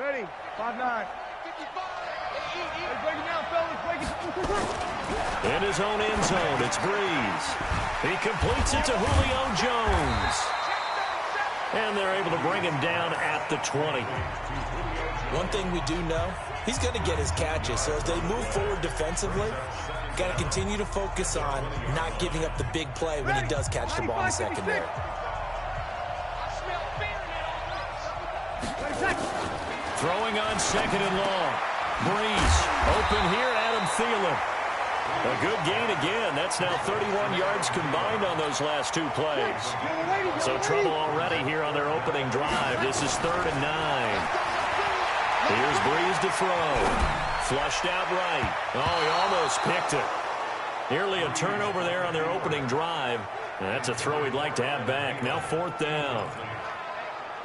Ready, 5-9. Break it down, fellas. Break it. In his own end zone, it's Breeze. He completes it to Julio Jones. And they're able to bring him down at the 20. One thing we do know, he's going to get his catches. So as they move forward defensively, got to continue to focus on not giving up the big play when he does catch the ball in the secondary. Throwing on second and long. Breeze open here, Adam Thielen. A good gain again. That's now 31 yards combined on those last two plays. So trouble already here on their opening drive. This is 3rd and 9. Here's Breeze to throw. Flushed out right. Oh, he almost picked it. Nearly a turnover there on their opening drive. And that's a throw he'd like to have back. Now 4th down.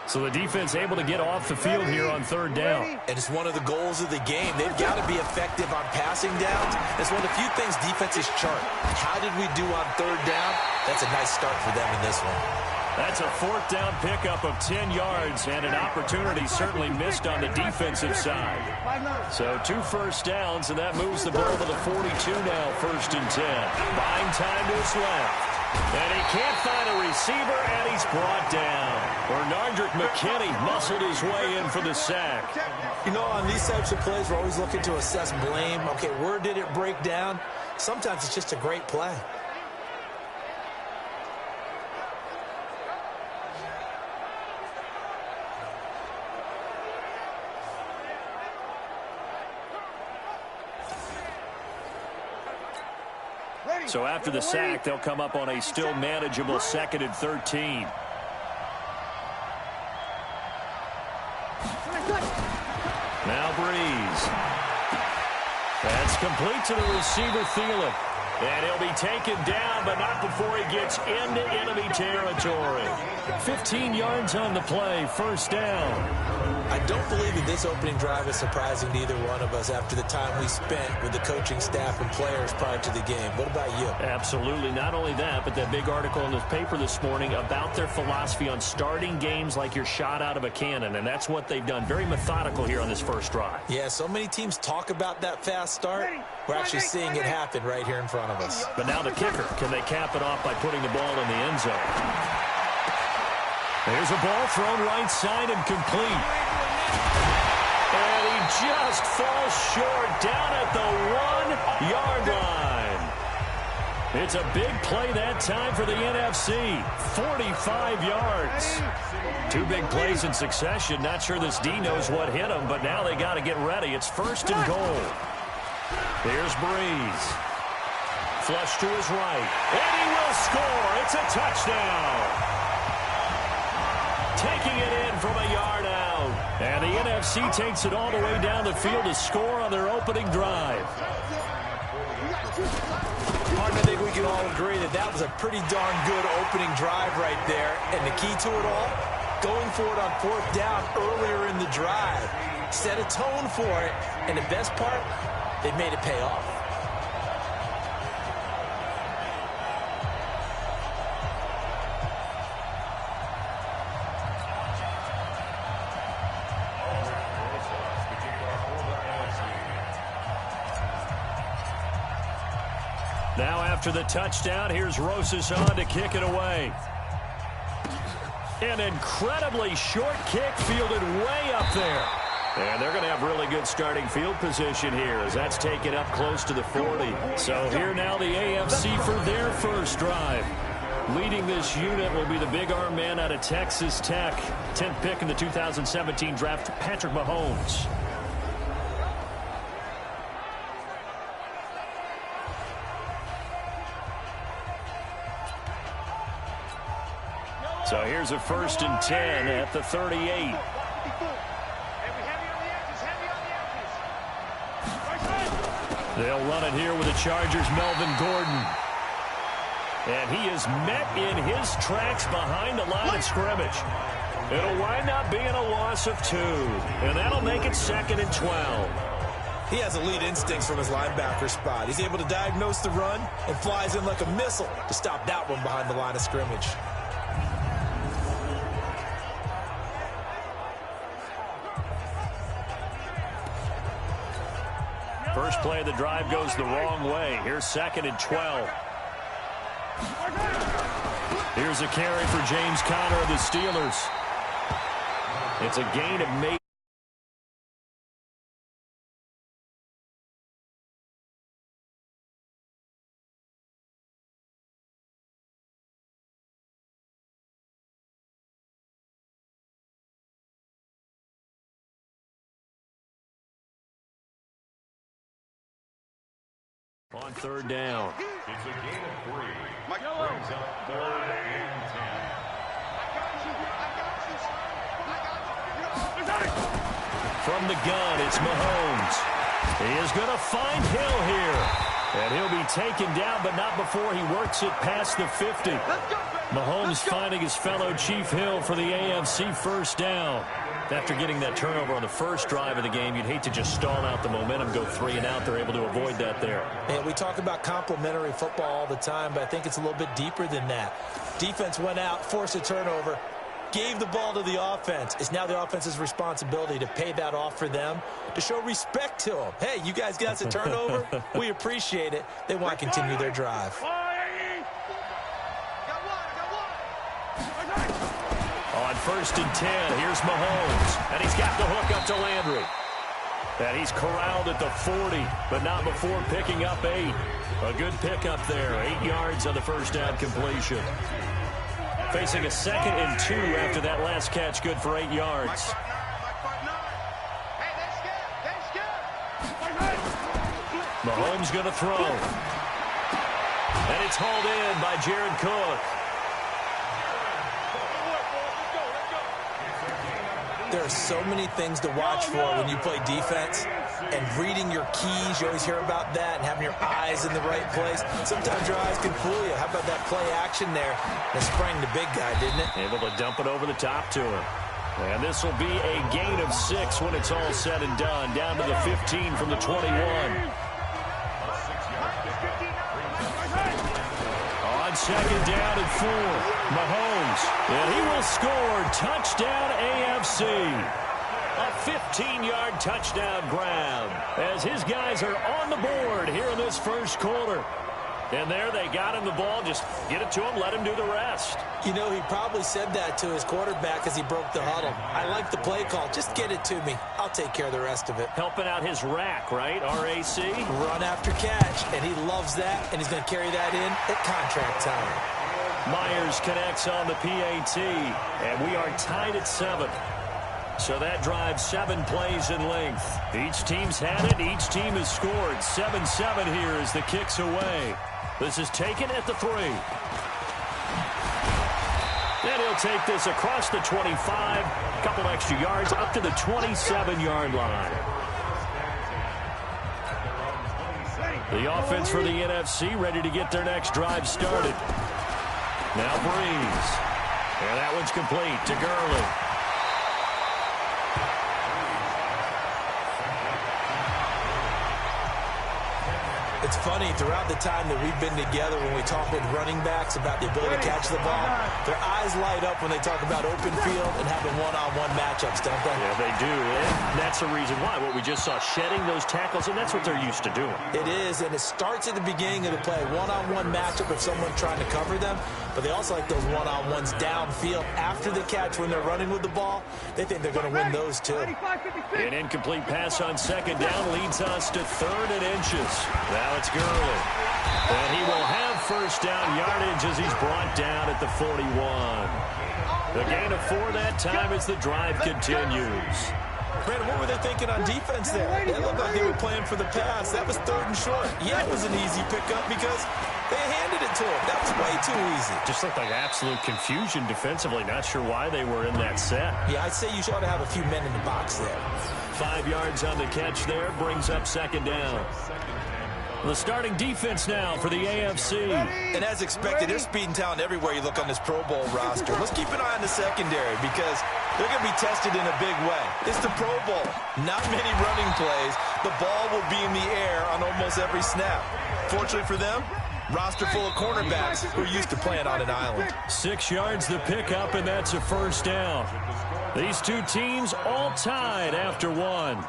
So the defense able to get off the field here on 3rd down. And it's one of the goals of the game. They've got to be effective on passing downs. It's one of the few things defenses chart. How did we do on 3rd down? That's a nice start for them in this one. That's a 4th down pickup of 10 yards and an opportunity certainly missed on the defensive side. So 2 first downs, and that moves the ball to the 42 now, 1st and 10. Buying time to his left. And he can't find a receiver, and he's brought down. Bernardrick McKinney muscled his way in for the sack. You know, on these types of plays, we're always looking to assess blame. Okay, where did it break down? Sometimes it's just a great play. So after the sack, they'll come up on a still manageable 2nd and 13. Now Breeze. That's complete to the receiver, Thielen. And he'll be taken down, but not before he gets into enemy territory. 15 yards on the play, 1st down. I don't believe that this opening drive is surprising to either one of us after the time we spent with the coaching staff and players prior to the game. What about you? Absolutely. Not only that, but that big article in the paper this morning about their philosophy on starting games like you're shot out of a cannon, and that's what they've done. Very methodical here on this first drive. Yeah, so many teams talk about that fast start. We're actually seeing it happen right here in front of us. But now the kicker. Can they cap it off by putting the ball in the end zone? There's a ball thrown right side and complete. And he just falls short down at the 1-yard line. It's a big play that time for the NFC. 45 yards. 2 big plays in succession. Not sure this D knows what hit him, but now they got to get ready. It's 1st and goal. Here's Breeze. Flush to his right. And he will score. It's a touchdown. Taking it in from a yard out. And the NFC takes it all the way down the field to score on their opening drive. Martin, I think we can all agree that that was a pretty darn good opening drive right there. And the key to it all, going for it on 4th down earlier in the drive. Set a tone for it. And the best part, they made it pay off. Now after the touchdown, here's Rosas on to kick it away. An incredibly short kick fielded way up there. And they're going to have really good starting field position here as that's taken up close to the 40. So here now the AFC for their first drive. Leading this unit will be the big arm man out of Texas Tech. 10th pick in the 2017 draft, Patrick Mahomes. So here's a 1st and 10 at the 38. They'll run it here with the Chargers' Melvin Gordon. And he is met in his tracks behind the line of scrimmage. It'll wind up being a loss of 2. And that'll make it 2nd and 12. He has elite instincts from his linebacker spot. He's able to diagnose the run and flies in like a missile to stop that one behind the line of scrimmage. First play of the drive goes the wrong way. Here's 2nd and 12. Here's a carry for James Conner of the Steelers. It's a gain of maybe. On 3rd down. It's a gain of 3. Brings up 3rd and 10. From the gun, it's Mahomes. He is going to find Hill here. And he'll be taken down, but not before he works it past the 50. Mahomes finding his fellow Chief Hill for the AFC first down. After getting that turnover on the first drive of the game, you'd hate to just stall out the momentum, go 3 and out. They're able to avoid that there. Man, we talk about complementary football all the time, but I think it's a little bit deeper than that. Defense went out, forced a turnover, gave the ball to the offense. It's now the offense's responsibility to pay that off for them, to show respect to them. Hey, you guys got us a turnover. We appreciate it. They want to continue their drive. On 1st and 10, here's Mahomes, and he's got the hook up to Landry. And he's corralled at the 40, but not before picking up 8. A good pickup there, 8 yards on the first down completion. Facing a 2nd and 2 after that last catch, good for 8 yards. Mahomes going to throw. And it's hauled in by Jared Cook. There are so many things to watch for when you play defense, and reading your keys, you always hear about that, and having your eyes in the right place. Sometimes your eyes can fool you. How about that play action there? That sprang the big guy, didn't it? Able to dump it over the top to him. And this will be a gain of 6 when it's all said and done. Down to the 15 from the 21. On 2nd down and 4, Mahomes. And he will score. Touchdown AFC. A 15-yard touchdown grab as his guys are on the board here in this first quarter. And there they got him the ball. Just get it to him, let him do the rest. You know, he probably said that to his quarterback as he broke the huddle. I like the play call. Just get it to me. I'll take care of the rest of it. Helping out his rack, right? RAC. Run after catch, and he loves that, and he's going to carry that in at contract time. Myers connects on the PAT, and we are tied at 7. So that drives 7 plays in length. Each team's had it. Each team has scored. 7-7 here as the kick's away. This is taken at the 3. And he'll take this across the 25. A couple extra yards up to the 27-yard line. The offense for the NFC ready to get their next drive started. Now Breeze. And that one's complete to Gurley. It's funny, throughout the time that we've been together, when we talk with running backs about the ability to catch the ball, their eyes light up when they talk about open field and having one-on-one matchups, don't they? Yeah, they do. And that's the reason why. What we just saw, shedding those tackles, and that's what they're used to doing. It is, and it starts at the beginning of the play. One-on-one matchup with someone trying to cover them, but they also like those one-on-ones downfield after the catch when they're running with the ball. They think they're going to win those, too. An incomplete pass on 2nd down leads us to 3rd and inches. Now it's Gurley. And he will have first down yardage as he's brought down at the 41. The gain of 4 that time as the drive continues. Brandon, what were they thinking on defense there? It looked like they were playing for the pass. That was 3rd and short. Yeah, it was an easy pickup because they handed it to him. That was way too easy. Just looked like absolute confusion defensively. Not sure why they were in that set. Yeah, I'd say you ought to have a few men in the box there. 5 yards on the catch there. Brings up 2nd down. The starting defense now for the AFC. And as expected, there's speed and talent everywhere you look on this Pro Bowl roster. Let's keep an eye on the secondary because they're going to be tested in a big way. It's the Pro Bowl. Not many running plays. The ball will be in the air on almost every snap. Fortunately for them, roster full of cornerbacks who are used to playing on an island. 6 yards the pickup, and that's a first down. These two teams all tied after 1.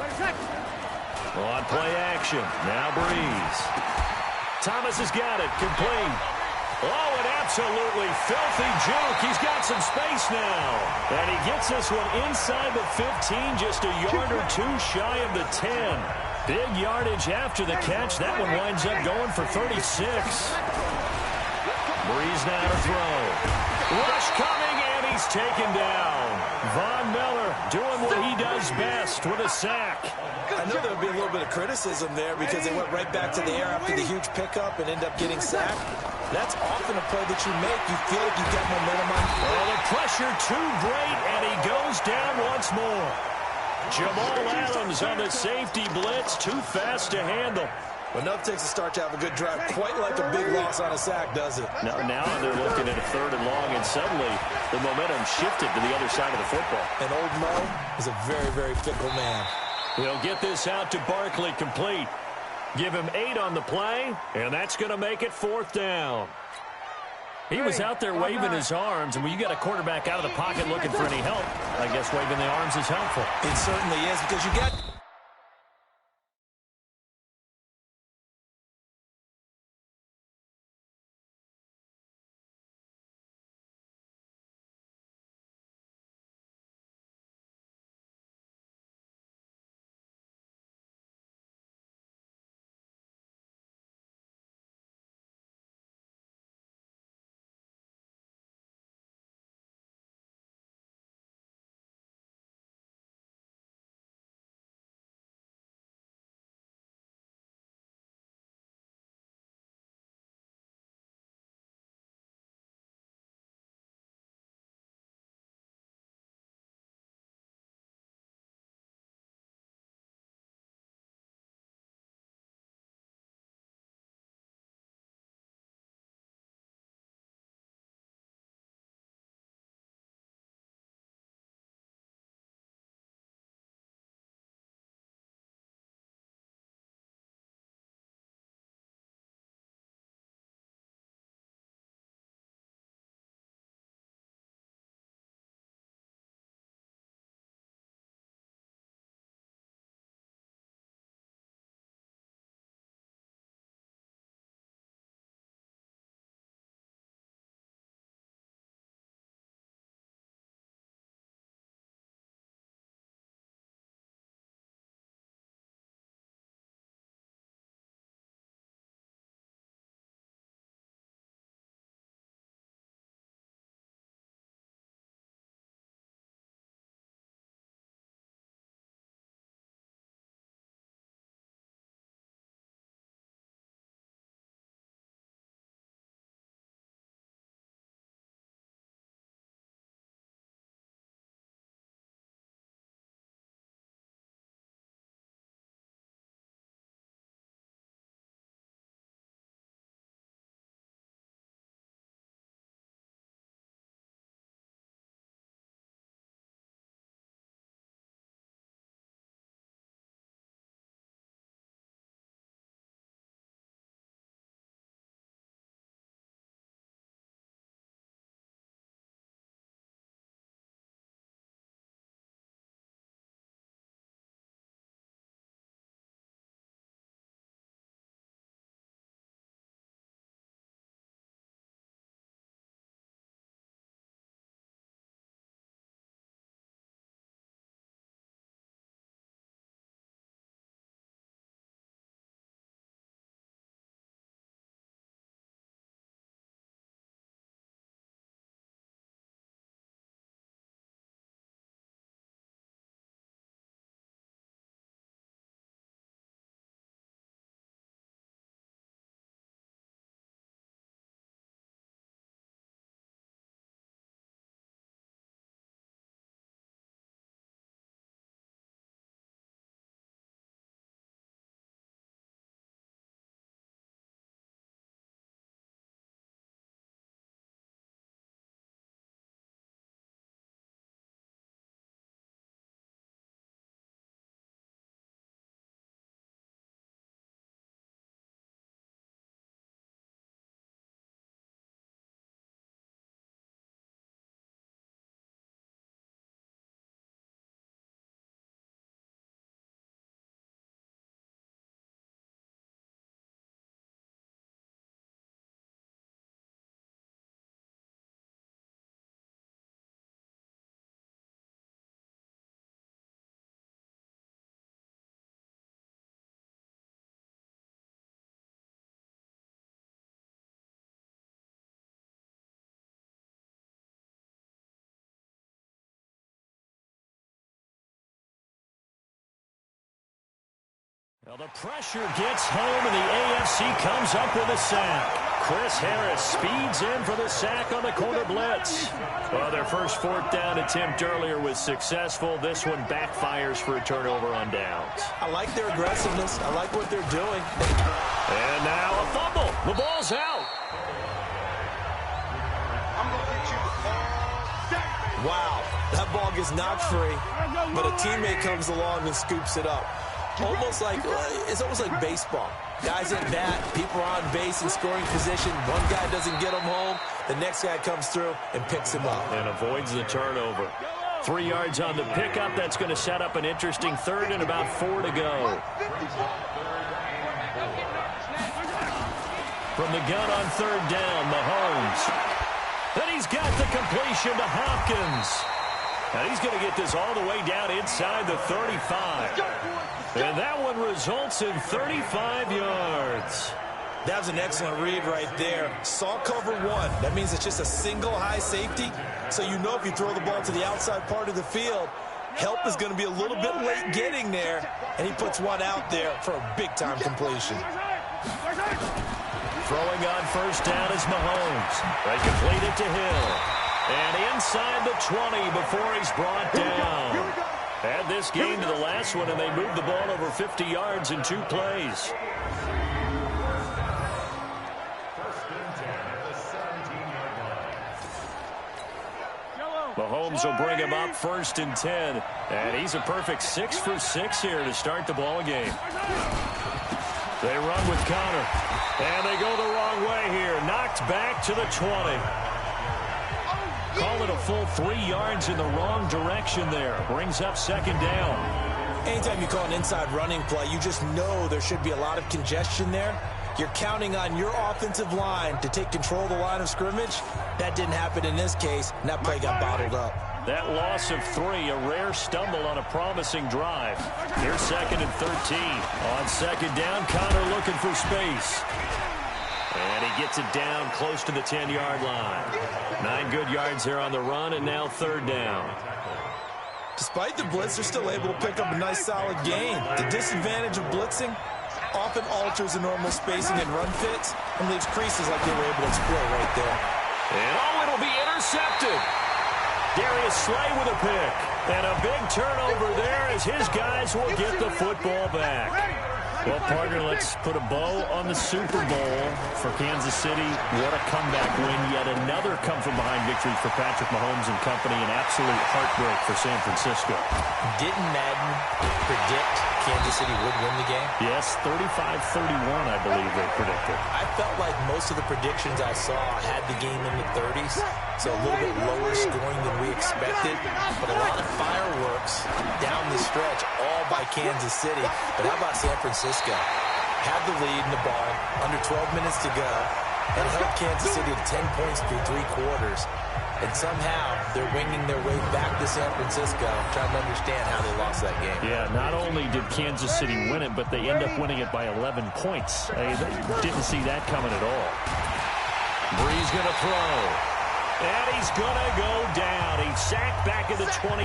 On play action. Now Breeze. Thomas has got it. Complete. Oh, an absolutely filthy juke. He's got some space now. And he gets this one inside the 15, just a yard or two shy of the 10. Big yardage after the catch. That one winds up going for 36. Breeze now to throw. Rush coming, and he's taken down. Von Miller doing what he does best with a sack. I know there would be a little bit of criticism there because they went right back to the air after the huge pickup and end up getting sacked. That's often a play that you make. You feel like you get momentum on. Oh, the pressure too great, and he goes down once more. Jamal Adams on the safety blitz, too fast to handle. Enough takes a start to have a good drive. Quite like a big loss on a sack, does it? Now they're looking at a 3rd and long, and suddenly the momentum shifted to the other side of the football. And old Mo is a very, very fickle man. He'll get this out to Barkley complete. Give him 8 on the play, and that's going to make it 4th down. He was out there waving his arms, and when you got a quarterback out of the pocket looking for any help, I guess waving the arms is helpful. It certainly is, because you got Well, the pressure gets home, and the AFC comes up with a sack. Chris Harris speeds in for the sack on the corner blitz. Well, their first fourth down attempt earlier was successful. This one backfires for a turnover on downs. I like their aggressiveness. I like what they're doing. And now a fumble. The ball's out. Wow, that ball gets knocked free, but a teammate comes along and scoops it up. It's almost like baseball. Guys at bat, people are on base in scoring position. One guy doesn't get him home. The next guy comes through and picks him up. And avoids the turnover. 3 yards on the pickup. That's going to set up an interesting third and about 4 to go. From the gun on third down, Mahomes. Then he's got the completion to Hopkins. And he's going to get this all the way down inside the 35. And that one results in 35 yards. That was an excellent read right there. Saw cover one. That means it's just a single high safety. So you know if you throw the ball to the outside part of the field, help is going to be a little bit late getting there. And he puts one out there for a big-time completion. Throwing on first down is Mahomes. They complete it to Hill. And inside the 20 before he's brought down. Add this game to the last one, and they moved the ball over 50 yards in 2 plays. Mahomes will bring him up first and 10. And he's a perfect 6 for 6 here to start the ball game. They run with Connor. And they go the wrong way here. Knocked back to the 20. Call it a full 3 yards in the wrong direction there. Brings up second down. Anytime you call an inside running play, you just know there should be a lot of congestion there. You're counting on your offensive line to take control of the line of scrimmage. That didn't happen in this case, and that play got bottled up. That loss of 3, a rare stumble on a promising drive. Here's second and 13. On second down, Connor looking for space. And he gets it down close to the 10-yard line. 9 good yards there on the run, and now third down. Despite the blitz, they're still able to pick up a nice, solid gain. The disadvantage of blitzing often alters the normal spacing and run fits and leaves creases like they were able to exploit right there. And it'll be intercepted. Darius Slay with a pick. And a big turnover there as his guys will get the football back. Well, partner, let's put a bow on the Super Bowl for Kansas City. What a comeback win. Yet another come-from-behind victory for Patrick Mahomes and company. An absolute heartbreak for San Francisco. Didn't Madden predict Kansas City would win the game? Yes, 35-31, I believe they predicted. I felt like most of the predictions I saw had the game in the 30s, so a little bit lower scoring than we expected. But a lot of fireworks down the stretch, all by Kansas City. But how about San Francisco? Had the lead in the ball, under 12 minutes to go, and held Kansas City to 10 points through 3 quarters. And somehow they're winging their way back to San Francisco, trying to understand how they lost that game. Yeah, not only did Kansas City win it, but they end up winning it by 11 points. They didn't see that coming at all. Brees going to throw. And he's going to go down. He's sacked back at the 24.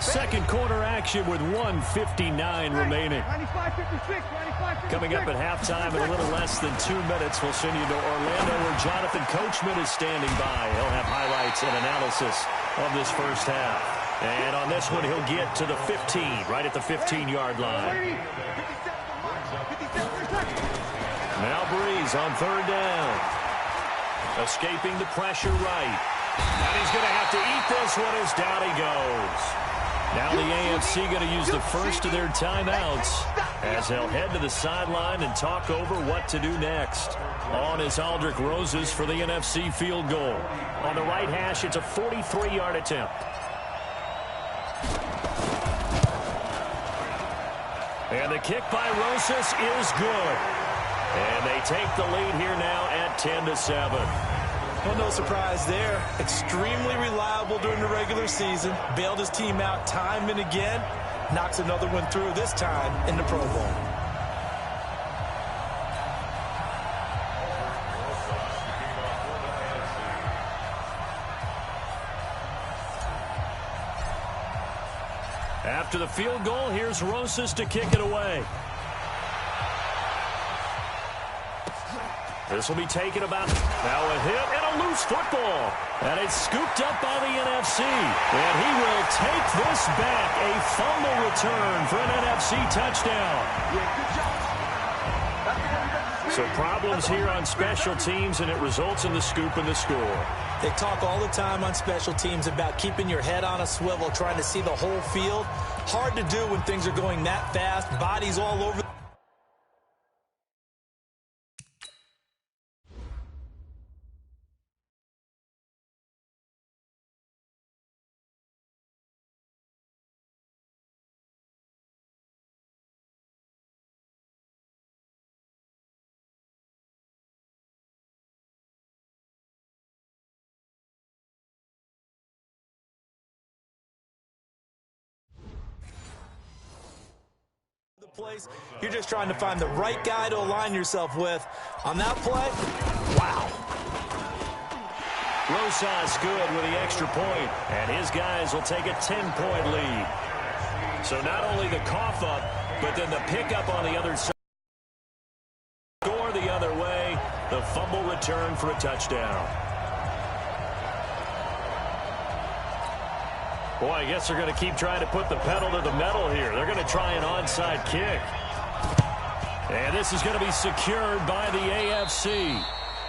Second quarter action with 1:59 remaining. Coming up at halftime in a little less than 2 minutes, we'll send you to Orlando where Jonathan Coachman is standing by. He'll have highlights and analysis of this first half. And on this one, he'll get to the 15, right at the 15-yard line. Now Brees on third down. Escaping the pressure right. And he's going to have to eat this one as down he goes. Now the AFC going to use the first of their timeouts as they'll head to the sideline and talk over what to do next. On is Aldrick Roses for the NFC field goal. On the right hash, it's a 43-yard attempt. And the kick by Roses is good. And they take the lead here now at 10-7. Well, no surprise there. Extremely reliable during the regular season. Bailed his team out time and again. Knocks another one through, this time in the Pro Bowl. After the field goal, here's Rosas to kick it away. This will be taken about now a hit and a loose football. And it's scooped up by the NFC. And he will take this back. A fumble return for an NFC touchdown. So problems here on special teams, and it results in the scoop and the score. They talk all the time on special teams about keeping your head on a swivel, trying to see the whole field. Hard to do when things are going that fast, bodies all over. Place. You're just trying to find the right guy to align yourself with. On that play, wow. Rosas good with the extra point, and his guys will take a 10-point lead. So not only the cough up, but then the pickup on the other side. Score the other way, the fumble return for a touchdown. Boy, I guess they're going to keep trying to put the pedal to the metal here. They're going to try an onside kick. And this is going to be secured by the AFC.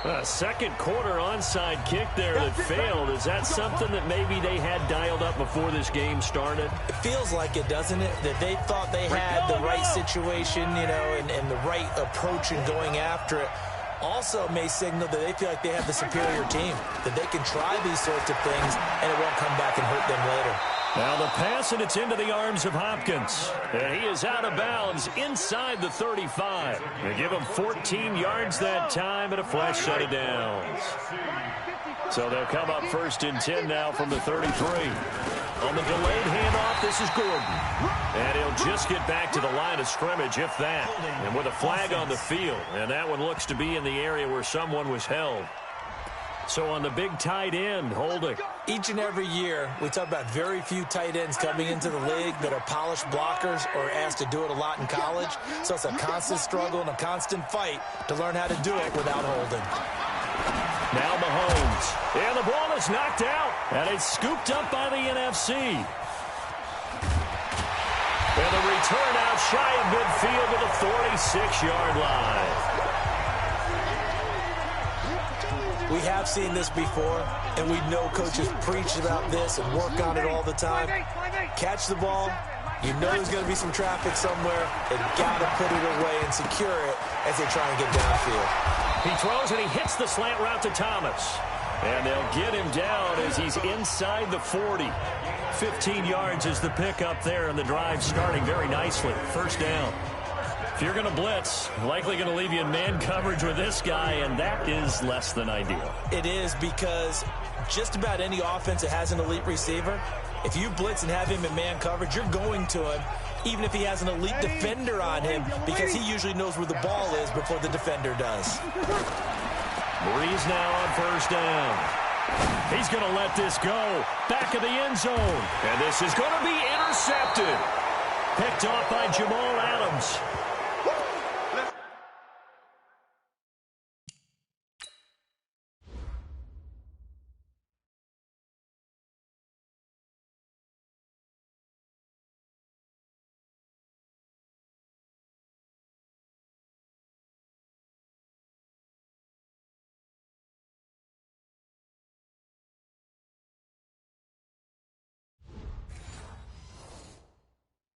A second quarter onside kick there that failed. Is that something that maybe they had dialed up before this game started? It feels like it, doesn't it? That they thought they had the right situation, you know, and the right approach in going after it. Also may signal that they feel like they have the superior team, that they can try these sorts of things, and it won't come back and hurt them later. Now the pass, and it's into the arms of Hopkins. And he is out of bounds inside the 35. They give him 14 yards that time, and a flash set of downs. So they'll come up 1st and 10 now from the 33. On the delayed handoff, this is Gordon. And he'll just get back to the line of scrimmage, if that. And with a flag on the field. And that one looks to be in the area where someone was held. So on the big tight end, holding. Each and every year, we talk about very few tight ends coming into the league that are polished blockers or asked to do it a lot in college. So it's a constant struggle and a constant fight to learn how to do it without holding. Now Mahomes. And the ball is knocked out. And it's scooped up by the NFC. And the return out shy of midfield to the 46-yard line. We have seen this before, and we know coaches preach about this and work on it all the time. Catch the ball. You know there's going to be some traffic somewhere. They've got to put it away and secure it as they try and get downfield. He throws and he hits the slant route to Thomas. And they'll get him down as he's inside the 40. 15 yards is the pickup there, and the drive starting very nicely. 1st down. If you're going to blitz, likely going to leave you in man coverage with this guy, and that is less than ideal. It is, because just about any offense that has an elite receiver, if you blitz and have him in man coverage, you're going to him, even if he has an elite defender on him, because he usually knows where the ball is before the defender does. Breeze now on 1st down. He's going to let this go. Back of the end zone. And this is going to be intercepted. Picked off by Jamal Adams.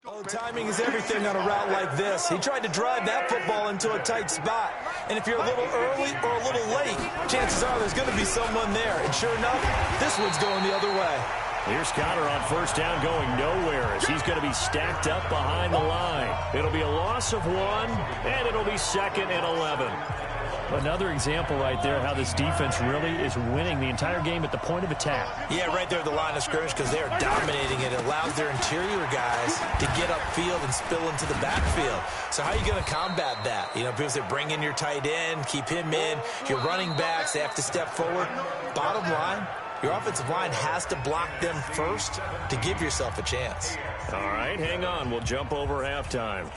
Oh, timing is everything on a route like this. He tried to drive that football into a tight spot. And if you're a little early or a little late, chances are there's going to be someone there. And sure enough, this one's going the other way. Here's Connor on 1st down going nowhere as he's going to be stacked up behind the line. It'll be a loss of 1, and it'll be 2nd and 11. Another example right there how this defense really is winning the entire game at the point of attack. Yeah, right there at the line of scrimmage, because they are dominating it. It allows their interior guys to get upfield and spill into the backfield. So how are you going to combat that? You know, people say bring in your tight end, keep him in. Your running backs, they have to step forward. Bottom line, Your offensive line has to block them first to give yourself a chance. All right, hang on. We'll jump over halftime.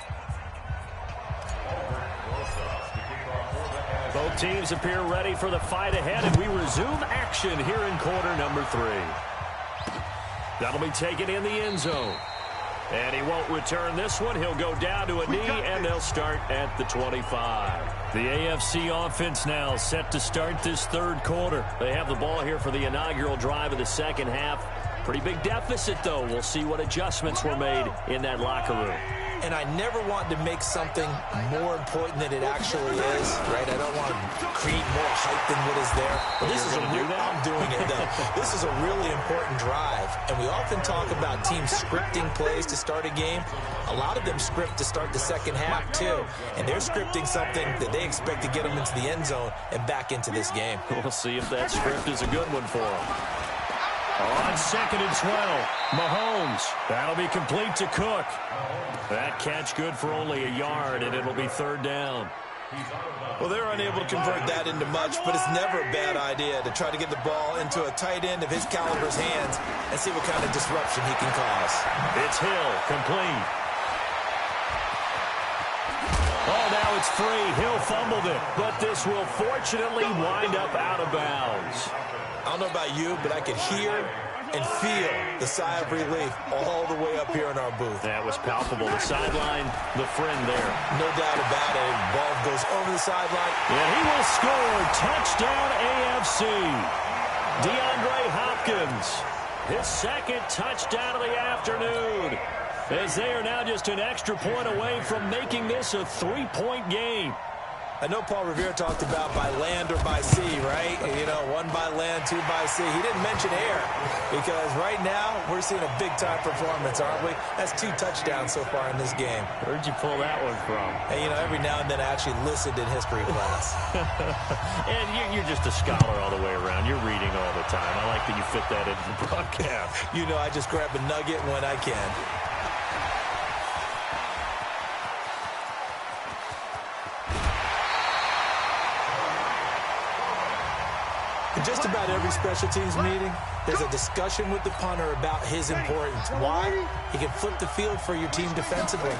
Both teams appear ready for the fight ahead, and we resume action here in quarter number 3. That'll be taken in the end zone. And he won't return this one. He'll go down to a knee, and they'll start at the 25. The AFC offense now set to start this third quarter. They have the ball here for the inaugural drive of the second half. Pretty big deficit, though. We'll see what adjustments were made in that locker room. And I never want to make something more important than it actually is, right? I don't want to create more hype than what is there. But this is I'm doing it, though. This is a really important drive. And we often talk about teams scripting plays to start a game. A lot of them script to start the second half, too. And they're scripting something that they expect to get them into the end zone and back into this game. We'll see if that script is a good one for them. On 2nd and 12, Mahomes. That'll be complete to Cook. That catch good for only a yard, and it'll be 3rd down. Well, they're unable to convert that into much, but it's never a bad idea to try to get the ball into a tight end of his caliber's hands and see what kind of disruption he can cause. It's Hill, complete. Oh, now it's free. Hill fumbled it, but this will fortunately wind up out of bounds. I don't know about you, but I could hear and feel the sigh of relief all the way up here in our booth. That was palpable. The sideline, the friend there. No doubt about it. Ball goes over the sideline. And he will score. Touchdown AFC. DeAndre Hopkins. His 2nd touchdown of the afternoon. As they are now just an extra point away from making this a 3-point game. I know Paul Revere talked about by land or by sea, right? You know, 1 by land, 2 by sea. He didn't mention air because right now we're seeing a big-time performance, aren't we? That's 2 touchdowns so far in this game. Where'd you pull that one from? And, you know, every now and then I actually listened in history class. And you're just a scholar all the way around. You're reading all the time. I like that you fit that into the broadcast. You know, I just grab a nugget when I can. In just about every special teams meeting, there's a discussion with the punter about his importance. Why? He can flip the field for your team defensively,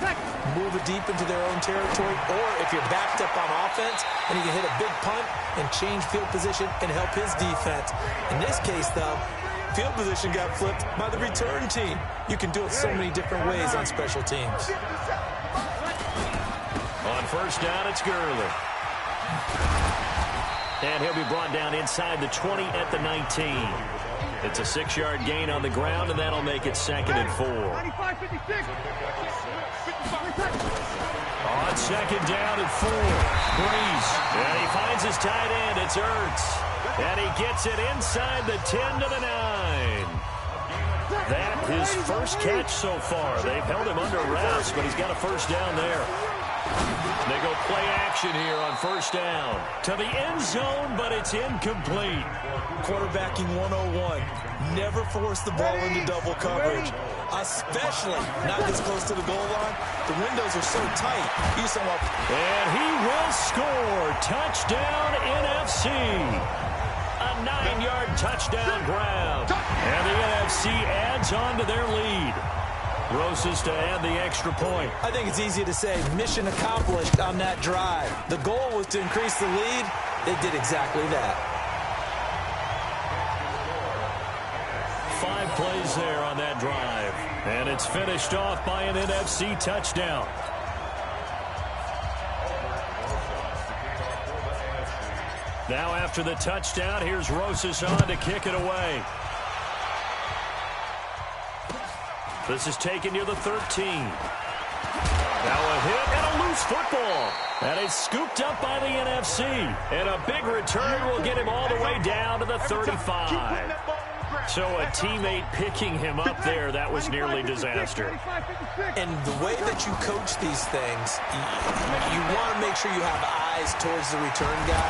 move it deep into their own territory, or if you're backed up on offense, then he can hit a big punt and change field position and help his defense. In this case, though, field position got flipped by the return team. You can do it so many different ways on special teams. On 1st down, it's Gurley. And he'll be brought down inside the 20 at the 19. It's a 6-yard gain on the ground, and that'll make it 2nd and 4. On 2nd down and 4, Breeze. And he finds his tight end. It's Ertz. And he gets it inside the 10 to the 9. That his first catch so far. They've held him under wraps, but he's got a 1st down there. They go play action here on 1st down. To the end zone, but it's incomplete. Quarterbacking 101. Never force the ball into double coverage, especially not this close to the goal line. The windows are so tight. And he will score. Touchdown NFC. A 9-yard touchdown grab. And the NFC adds on to their lead. Roses to add the extra point. I think it's easy to say mission accomplished on that drive. The goal was to increase the lead. They did exactly that. 5 plays there on that drive. And it's finished off by an NFC touchdown. Now after the touchdown, here's Roses on to kick it away. This is taken near the 13. Now a hit and a loose football. And it's scooped up by the NFC. And a big return will get him all the way down to the 35. So a teammate picking him up there, that was nearly disaster. And the way that you coach these things, you want to make sure you have eyes towards the return guy.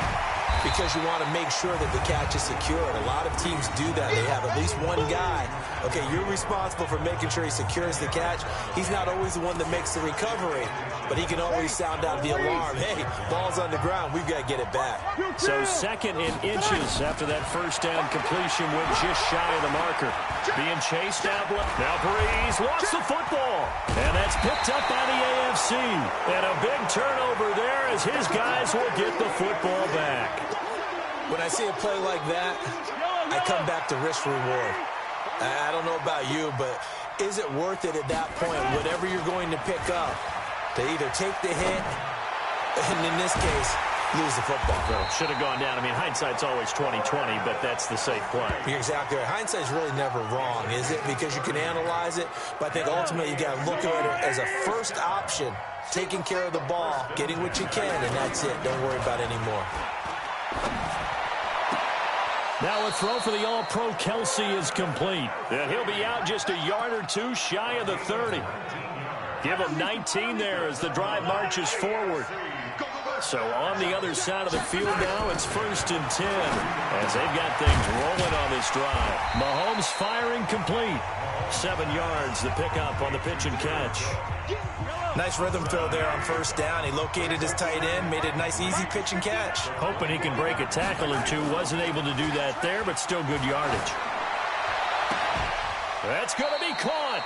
because you want to make sure that the catch is secured. A lot of teams do that. They have at least one guy. Okay, you're responsible for making sure he secures the catch. He's not always the one that makes the recovery, but he can always sound out the alarm. Hey, ball's on the ground. We've got to get it back. So second in inches after that first down completion went just shy of the marker. Being chased out. Now Breeze lost the football. And that's picked up by the AFC. And a big turnover there as his guys will get the football back. When I see a play like that, I come back to risk-reward. I don't know about you, but is it worth it at that point, whatever you're going to pick up, to either take the hit, and in this case, lose the football? Well, should have gone down. I mean, hindsight's always 20/20, but that's the safe play. You're exactly right. Hindsight's really never wrong, is it? Because you can analyze it, but I think ultimately you got to look at it as a first option, taking care of the ball, getting what you can, and that's it. Don't worry about it anymore. Now a throw for the All-Pro Kelsey is complete. And he'll be out just a yard or two shy of the 30. Give him 19 there as the drive marches forward. So on the other side of the field now, it's 1st and 10 as they've got things rolling on this drive. Mahomes firing complete. 7 yards, the pickup on the pitch and catch. Nice rhythm throw there on 1st down. He located his tight end, made it a nice, easy pitch and catch. Hoping he can break a tackle or two. Wasn't able to do that there, but still good yardage. That's going to be caught.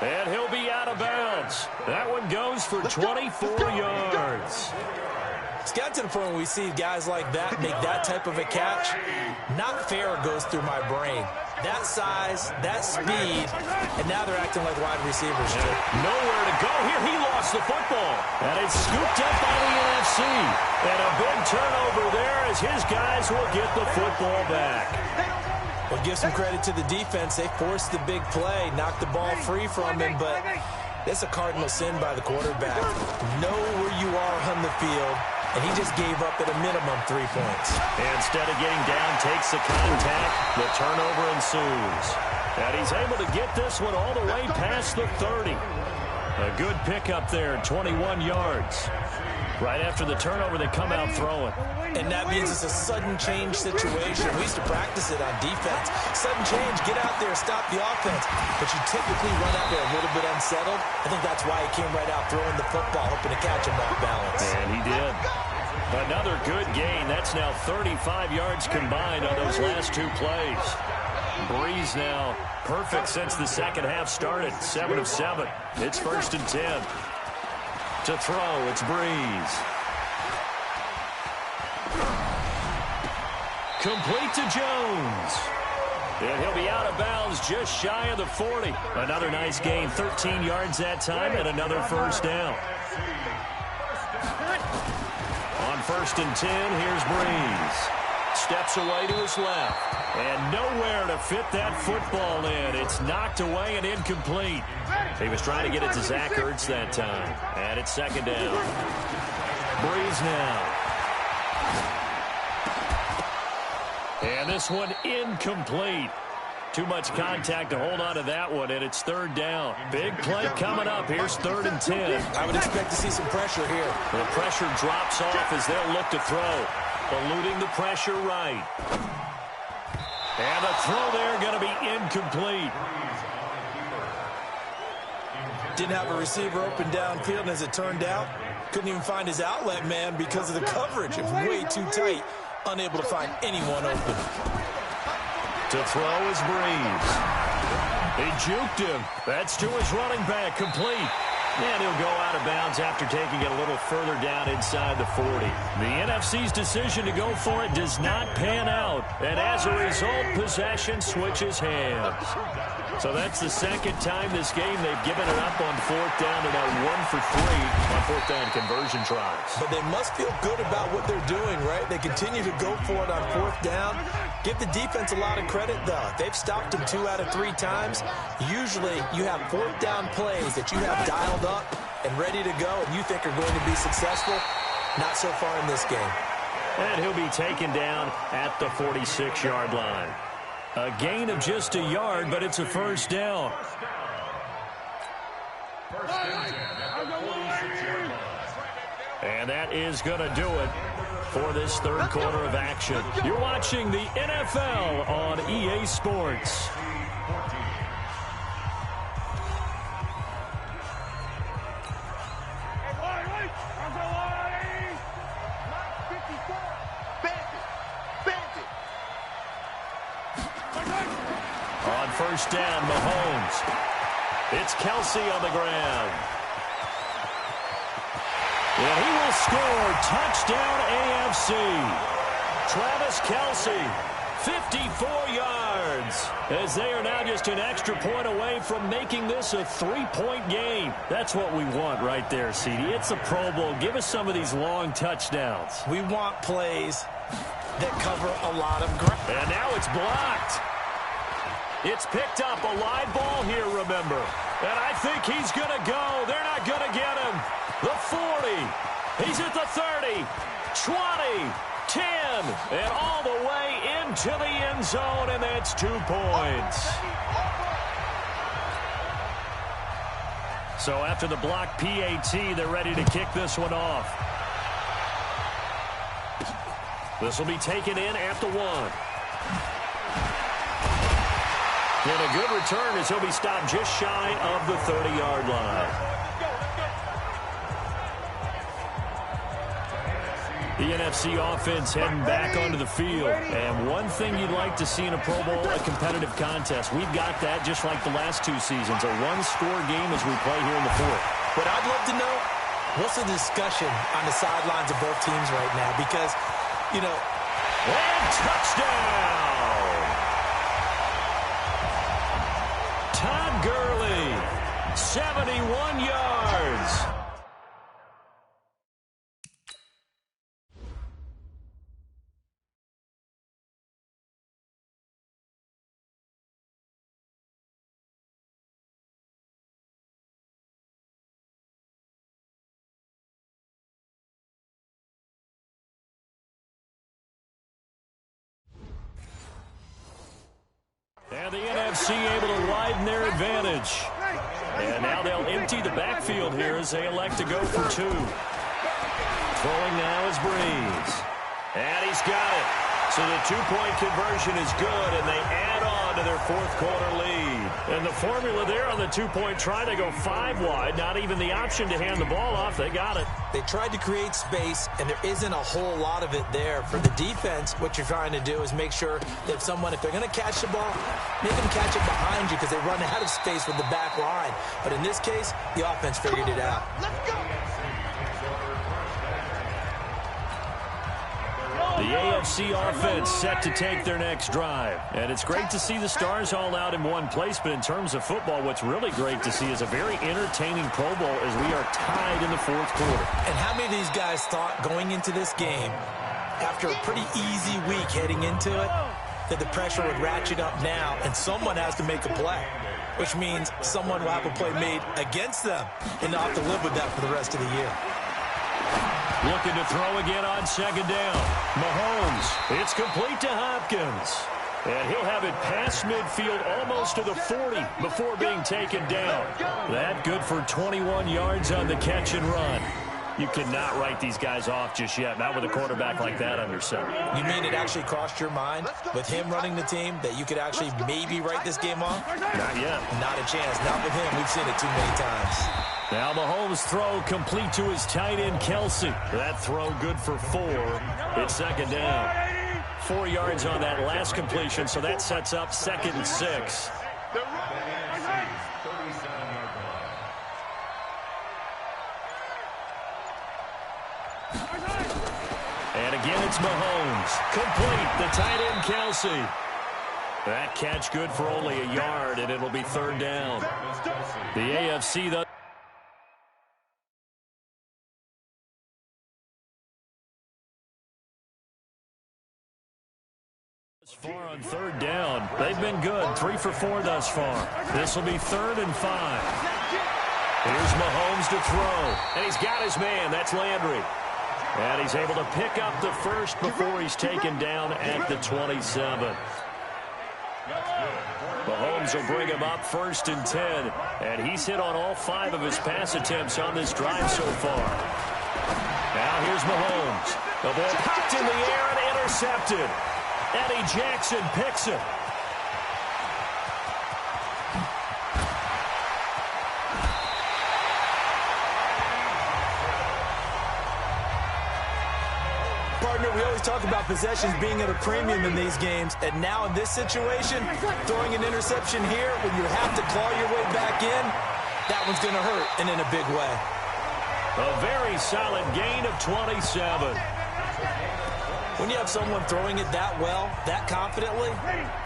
And he'll be out of bounds. That one goes for 24 yards. It's got to the point where we see guys like that make that type of a catch. Not fair goes through my brain. That size, that speed, and now they're acting like wide receivers. Nowhere to go here. He lost the football. And it's scooped up by the NFC. And a big turnover there as his guys will get the football back. Well, give some credit to the defense. They forced the big play, knocked the ball free from him, but it's a cardinal sin by the quarterback. Know where you are on the field, and he just gave up at a minimum 3 points. Instead of getting down, takes the contact. The turnover ensues. And he's able to get this one all the way past the 30. A good pickup there, 21 yards. Right after the turnover, they come out throwing. And that means it's a sudden change situation. We used to practice it on defense. Sudden change, get out there, stop the offense. But you typically run out there a little bit unsettled. I think that's why he came right out throwing the football, hoping to catch him off balance. And he did. Another good gain. That's now 35 yards combined on those last 2 plays. Breeze now perfect since the second half started. 7 of 7. It's 1st and 10. To throw, it's Breeze. Complete to Jones. And he'll be out of bounds just shy of the 40. Another nice gain, 13 yards that time, and another 1st down. On 1st and 10, here's Breeze. Steps away to his left. And nowhere to fit that football in. It's knocked away and incomplete. He was trying to get it to Zach Ertz that time. And it's 2nd down. Breeze now. And this one incomplete. Too much contact to hold on to that one, and it's 3rd down. Big play coming up. Here's 3rd and 10. I would expect to see some pressure here. The pressure drops off as they'll look to throw. Eluding the pressure right. And the throw there going to be incomplete. Didn't have a receiver open downfield, and as it turned out, couldn't even find his outlet man because of the coverage. It was way too tight. Unable to find anyone open. To throw is Breeze. He juked him. That's to his running back, complete. And he'll go out of bounds after taking it a little further down inside the 40. The NFC's decision to go for it does not pan out. And as a result, possession switches hands. So that's the 2nd time this game they've given it up on 4th down. They're now 1 for 3 on 4th down conversion tries. But they must feel good about what they're doing, right? They continue to go for it on 4th down. Give the defense a lot of credit, though. They've stopped them 2 out of 3 times. Usually, you have 4th down plays that you have dialed up and ready to go and you think are going to be successful. Not so far in this game. And he'll be taken down at the 46-yard line. A gain of just a yard, but it's a 1st down. And that is going to do it for this third quarter of action. You're watching the NFL on EA Sports. On first down, Mahomes. It's Kelsey on the ground. And he will score. Touchdown AFC. Travis Kelsey, 54 yards. As they are now just an extra point away from making this a 3-point game. That's what we want right there, CD. It's a Pro Bowl. Give us some of these long touchdowns. We want plays that cover a lot of ground. And now it's blocked. It's picked up, a live ball here, remember. And I think he's going to go. They're not going to get him. The 40. He's at the 30, 20, 10, and all the way into the end zone, and that's 2 points. So after the block PAT, they're ready to kick this one off. This will be taken in at the 1. And a good return as he'll be stopped just shy of the 30-yard line. The NFC offense heading back onto the field. And one thing you'd like to see in a Pro Bowl, a competitive contest. We've got that just like the last 2 seasons. A one-score game as we play here in the 4th. But I'd love to know, what's the discussion on the sidelines of both teams right now? Because, you know. And touchdown! Todd Gurley, 71 yards. And the NFC able to widen their advantage. And now they'll empty the backfield here as they elect to go for 2. Throwing now is Breeze. And he's got it. So the 2-point conversion is good, and they add on to their 4th quarter lead. And the formula there on the 2-point try to go 5 wide. Not even the option to hand the ball off. They got it. They tried to create space, and there isn't a whole lot of it there. For the defense, what you're trying to do is make sure that if they're going to catch the ball, make them catch it behind you because they run out of space with the back line. But in this case, the offense figured it out. Let's go. The AFC offense set to take their next drive. And it's great to see the stars all out in one place, but in terms of football, what's really great to see is a very entertaining Pro Bowl as we are tied in the 4th quarter. And how many of these guys thought going into this game, after a pretty easy week heading into it, that the pressure would ratchet up now and someone has to make a play, which means someone will have a play made against them and they'll have to live with that for the rest of the year. Looking to throw again on 2nd down. Mahomes, it's complete to Hopkins. And he'll have it past midfield almost to the 40 before being taken down. That good for 21 yards on the catch and run. You cannot write these guys off just yet, not with a quarterback like that under center. You mean it actually crossed your mind with him running the team that you could actually maybe write this game off? Not yet. Not a chance. Not with him. We've seen it too many times. Now Mahomes' throw complete to his tight end, Kelsey. That throw good for 4. It's 2nd down. 4 yards on that last completion, so that sets up 2nd and 6. And again, it's Mahomes. Complete, the tight end, Kelsey. That catch good for only a yard, and it'll be 3rd down. The AFC, though. Far on 3rd down. They've been good. 3 for 4 thus far. This will be 3rd and 5. Here's Mahomes to throw. And he's got his man. That's Landry. And he's able to pick up the first before he's taken down at the 27. Mahomes will bring him up 1st and 10. And he's hit on all 5 of his pass attempts on this drive so far. Now here's Mahomes. The ball popped in the air and intercepted. Eddie Jackson picks it. Partner, we always talk about possessions being at a premium in these games, and now in this situation, throwing an interception here when you have to claw your way back in, that one's going to hurt, and in a big way. A very solid gain of 27. When you have someone throwing it that well, that confidently,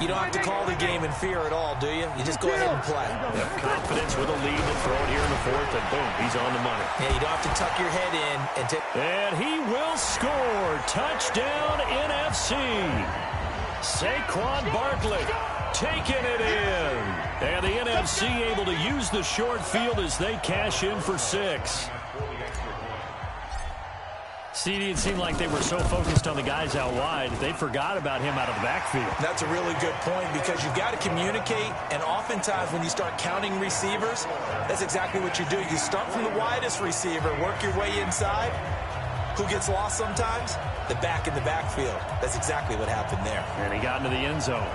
you don't have to call the game in fear at all, do you? You just go ahead and play. Yep, confidence with a lead to throw it here in the fourth, and boom, he's on the money. Yeah, you don't have to tuck your head in and take. And he will score. Touchdown, NFC. Saquon Barkley taking it in. And the NFC able to use the short field as they cash in for 6. CD, it seemed like they were so focused on the guys out wide, they forgot about him out of the backfield. That's a really good point because you've got to communicate, and oftentimes when you start counting receivers, that's exactly what you do. You start from the widest receiver, work your way inside. Who gets lost sometimes? The back in the backfield. That's exactly what happened there. And he got into the end zone.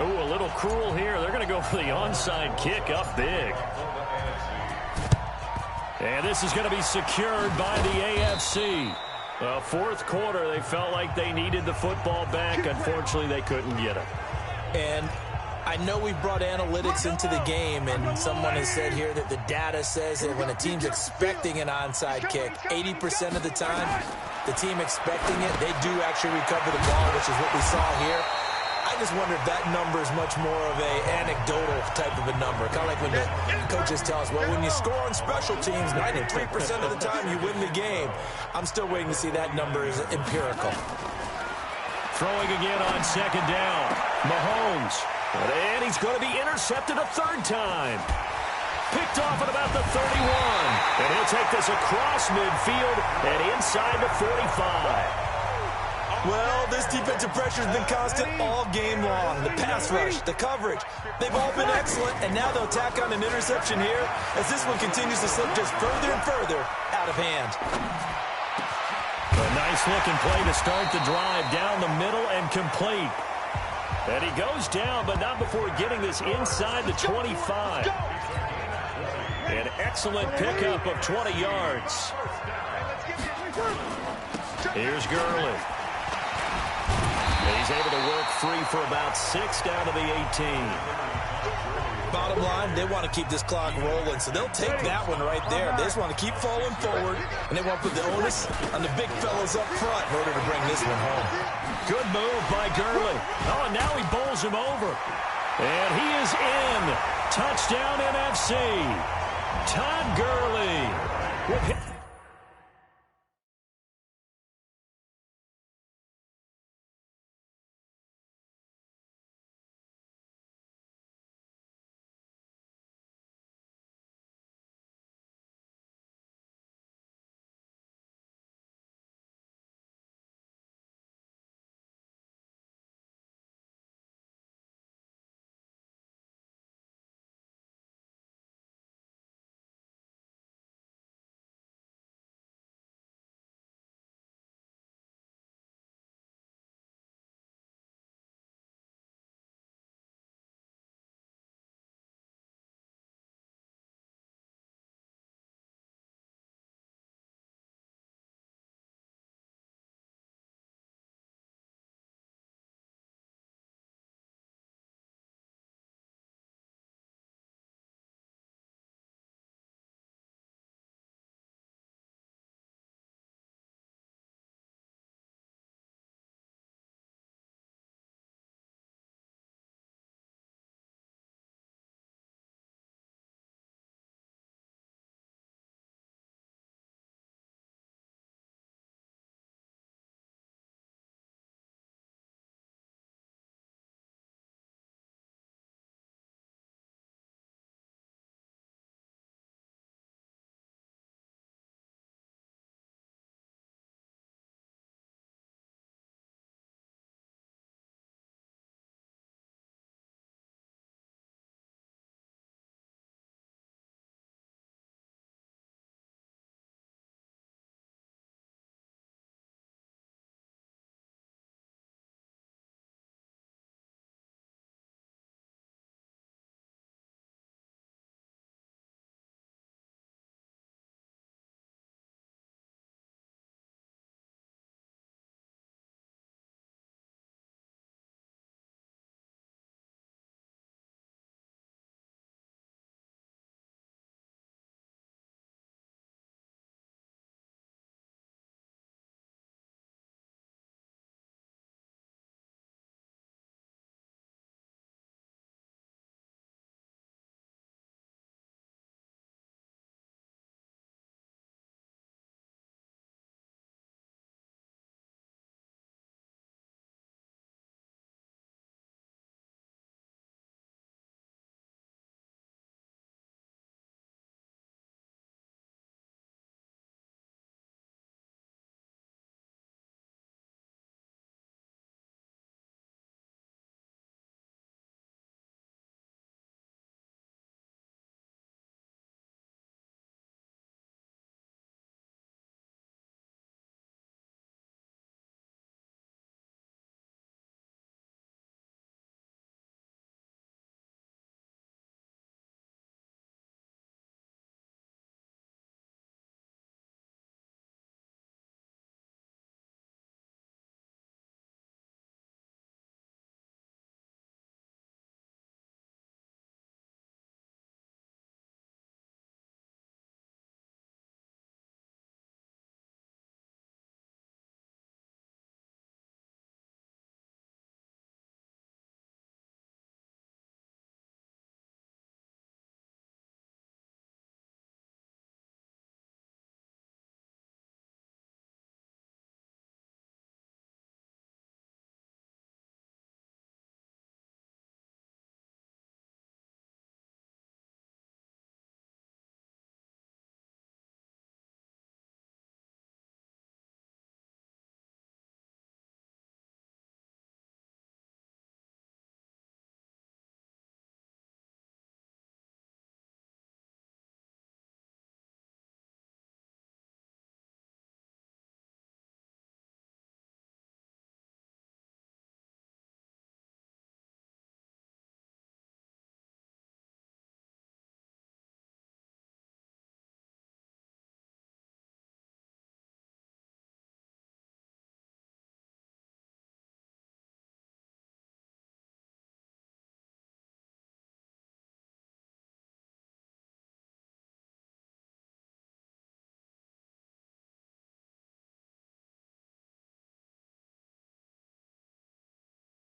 Ooh, a little cruel here. They're going to go for the onside kick up big. And this is going to be secured by the AFC. Fourth quarter, they felt like they needed the football back. Unfortunately, they couldn't get it. And I know we've brought analytics into the game, and someone has said here that the data says that when a team's expecting an onside kick, 80% of the time, the team expecting it, they do actually recover the ball, which is what we saw here. I just wonder if that number is much more of a anecdotal type of a number. Kind of like when the coaches tell us, well, when you score on special teams, 93% of the time you win the game. I'm still waiting to see that number is empirical. Throwing again on second down. Mahomes. And he's going to be intercepted a third time. Picked off at about the 31. And he'll take this across midfield and inside the 45. Well, this defensive pressure has been constant all game long. The pass rush, the coverage, they've all been excellent, and now they'll tack on an interception here as this one continues to slip just further and further out of hand. A nice-looking play to start the drive down the middle and complete. And he goes down, but not before getting this inside the 25. An excellent pickup of 20 yards. Here's Gurley. And he's able to work free for about 6 down to the 18. Bottom line, they want to keep this clock rolling, so they'll take that one right there. They just want to keep falling forward, and they want to put the onus on the big fellas up front in order to bring this one home. Good move by Gurley. Oh, and now he bowls him over. And he is in. Touchdown NFC. Todd Gurley with